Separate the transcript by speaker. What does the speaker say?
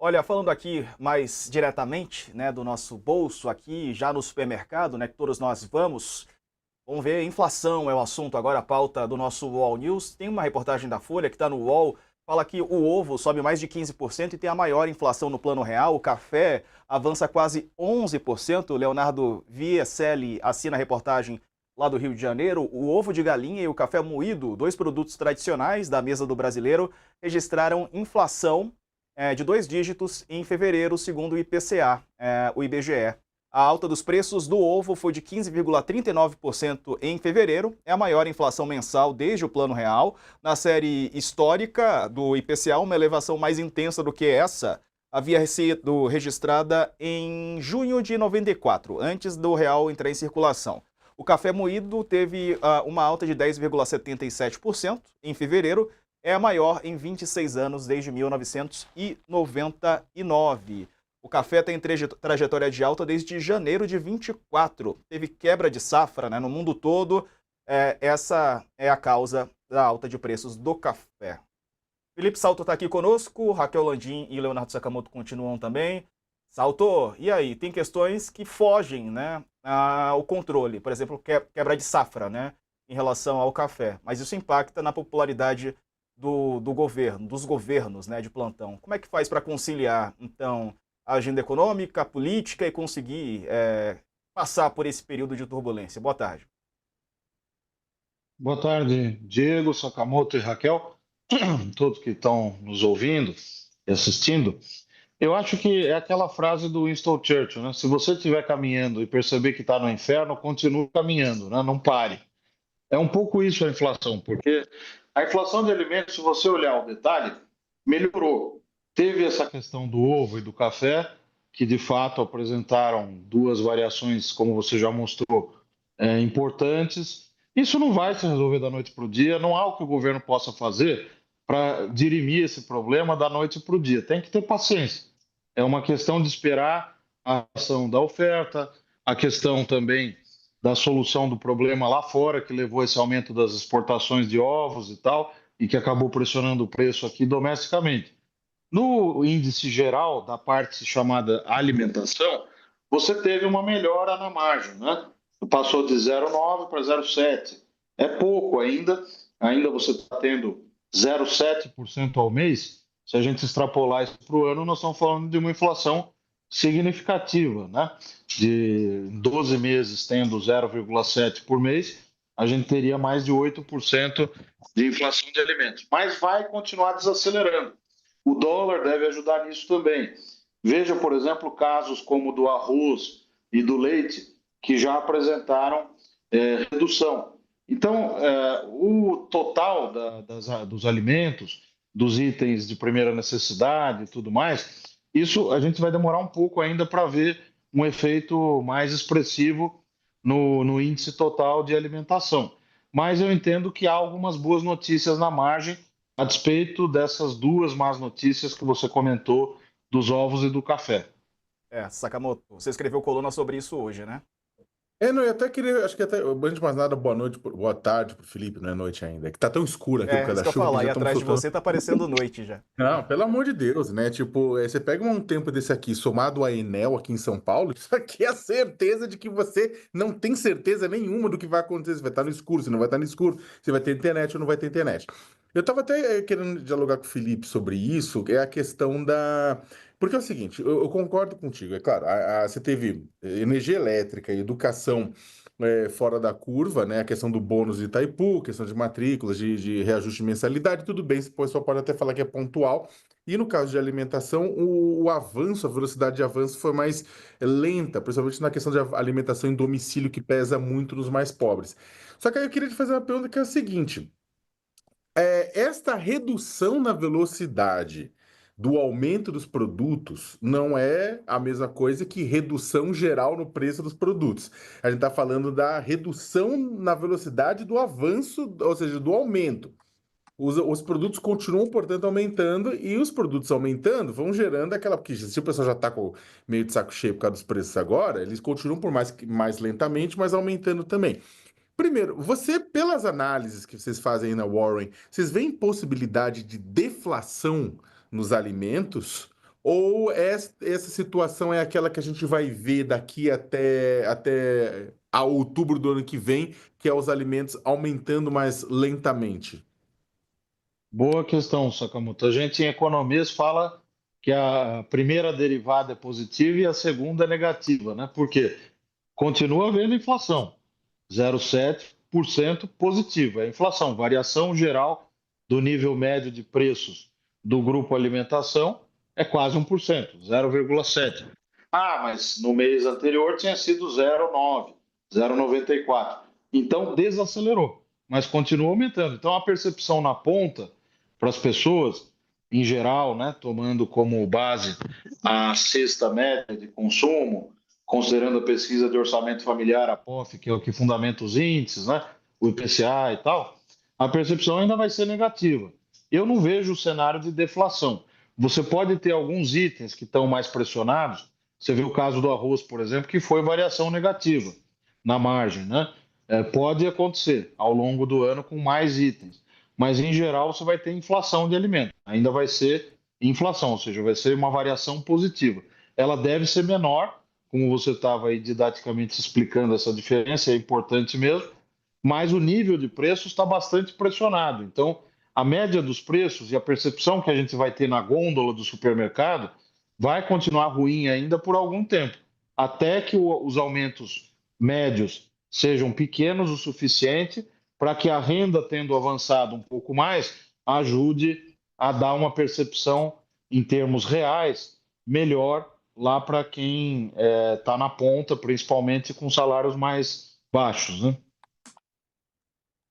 Speaker 1: Olha, falando aqui mais diretamente, né, do nosso bolso aqui, já no supermercado, né, que todos nós vamos ver, inflação é o assunto agora, a pauta do nosso UOL News. Tem uma reportagem da Folha que está no UOL, fala que o ovo sobe mais de 15% e tem a maior inflação no plano real, o café avança quase 11%. O Leonardo Vieselli assina a reportagem lá do Rio de Janeiro. O ovo de galinha e o café moído, dois produtos tradicionais da mesa do brasileiro, registraram inflação de dois dígitos em fevereiro, segundo o IPCA, o IBGE. A alta dos preços do ovo foi de 15,39% em fevereiro, é a maior inflação mensal desde o Plano Real. Na série histórica do IPCA, uma elevação mais intensa do que essa havia sido registrada em junho de 94, antes do real entrar em circulação. O café moído teve uma alta de 10,77% em fevereiro, é a maior em 26 anos, desde 1999. O café tem trajetória de alta desde janeiro de 24. Teve quebra de safra, né, no mundo todo. Essa é a causa da alta de preços do café. Felipe Salto está aqui conosco, Raquel Landim e Leonardo Sakamoto continuam também. Salto, e aí? Tem questões que fogem, né, ao controle. Por exemplo, quebra de safra, né, em relação ao café. Mas isso impacta na popularidade do governo, dos governos, né, de plantão. Como é que faz para conciliar, então, a agenda econômica, a política e conseguir passar por esse período de turbulência? Boa tarde.
Speaker 2: Boa tarde, Diego, Sakamoto e Raquel, todos que estão nos ouvindo e assistindo. Eu acho que é aquela frase do Winston Churchill, né? Se você estiver caminhando e perceber que está no inferno, continue caminhando, né? Não pare. É um pouco isso a inflação, porque a inflação de alimentos, se você olhar o detalhe, melhorou. Teve essa questão do ovo e do café, que de fato apresentaram duas variações, como você já mostrou, importantes. Isso não vai se resolver da noite para o dia, não há o que o governo possa fazer para dirimir esse problema da noite para o dia. Tem que ter paciência. É uma questão de esperar a ação da oferta, a questão também da solução do problema lá fora, que levou esse aumento das exportações de ovos e tal, e que acabou pressionando o preço aqui domesticamente. No índice geral da parte chamada alimentação, você teve uma melhora na margem, né? Passou de 0,9 para 0,7. É pouco ainda você está tendo 0,7% ao mês. Se a gente extrapolar isso para o ano, nós estamos falando de uma inflação significativa, né? De 12 meses tendo 0,7 por mês, a gente teria mais de 8% de inflação de alimentos. Mas vai continuar desacelerando. O dólar deve ajudar nisso também. Veja, por exemplo, casos como o do arroz e do leite, que já apresentaram redução. Então, o total dos alimentos, dos itens de primeira necessidade e tudo mais, isso a gente vai demorar um pouco ainda para ver um efeito mais expressivo no índice total de alimentação. Mas eu entendo que há algumas boas notícias na margem, a despeito dessas duas más notícias que você comentou dos ovos e do café.
Speaker 1: Sakamoto, você escreveu coluna sobre isso hoje, né?
Speaker 3: Não, eu até queria, acho que até, antes de mais nada, boa noite, boa tarde pro Felipe, não é noite ainda. É que tá tão escuro aqui por causa
Speaker 1: Isso
Speaker 3: da
Speaker 1: que eu ia
Speaker 3: chuva que
Speaker 1: falar,
Speaker 3: já
Speaker 1: e
Speaker 3: estamos
Speaker 1: atrás de
Speaker 3: soltando.
Speaker 1: você tá parecendo noite já.
Speaker 3: Não, pelo amor de Deus, né? Tipo, você pega um tempo desse aqui, somado a Enel aqui em São Paulo, isso aqui é a certeza de que você não tem certeza nenhuma do que vai acontecer. Você vai estar no escuro, você não vai estar no escuro, você vai ter internet ou não vai ter internet. Eu tava até querendo dialogar com o Felipe sobre isso, é a questão da. Porque é o seguinte, eu concordo contigo, é claro, você teve energia elétrica, educação fora da curva, né? A questão do bônus de Itaipu, questão de matrículas, de reajuste de mensalidade, tudo bem, depois só pode até falar que é pontual. E no caso de alimentação, o avanço, a velocidade de avanço foi mais lenta, principalmente na questão de alimentação em domicílio, que pesa muito nos mais pobres. Só que aí eu queria te fazer uma pergunta que é a seguinte: esta redução na velocidade do aumento dos produtos não é a mesma coisa que redução geral no preço dos produtos. A gente está falando da redução na velocidade do avanço, ou seja, do aumento. Os produtos continuam, portanto, aumentando, e os produtos aumentando vão gerando aquela. Porque se o pessoal já está meio de saco cheio por causa dos preços agora, eles continuam por mais lentamente, mas aumentando também. Primeiro, pelas análises que vocês fazem aí na Warren, vocês veem possibilidade de deflação nos alimentos? Ou essa situação é aquela que a gente vai ver daqui até a outubro do ano que vem, que é os alimentos aumentando mais lentamente?
Speaker 2: Boa questão, Sakamoto. A gente em economias fala que a primeira derivada é positiva e a segunda é negativa, né? Porque continua havendo inflação, 0,7% positiva. É inflação, variação geral do nível médio de preços do grupo alimentação é quase 1%, 0,7%. Ah, mas no mês anterior tinha sido 0,9%, 0,94%. Então desacelerou, mas continua aumentando. Então a percepção na ponta para as pessoas, em geral, né, tomando como base a cesta média de consumo, considerando a pesquisa de orçamento familiar, a POF, que é o que fundamenta os índices, né, o IPCA e tal, a percepção ainda vai ser negativa. Eu não vejo o cenário de deflação. Você pode ter alguns itens que estão mais pressionados. Você vê o caso do arroz, por exemplo, que foi variação negativa na margem, né? Pode acontecer ao longo do ano com mais itens, mas em geral você vai ter inflação de alimento. Ainda vai ser inflação, ou seja, vai ser uma variação positiva. Ela deve ser menor, como você estava aí didaticamente explicando essa diferença, é importante mesmo, mas o nível de preços está bastante pressionado. Então, a média dos preços e a percepção que a gente vai ter na gôndola do supermercado vai continuar ruim ainda por algum tempo, até que os aumentos médios sejam pequenos o suficiente para que a renda, tendo avançado um pouco mais, ajude a dar uma percepção em termos reais melhor lá para quem está na ponta, principalmente com salários mais baixos, né?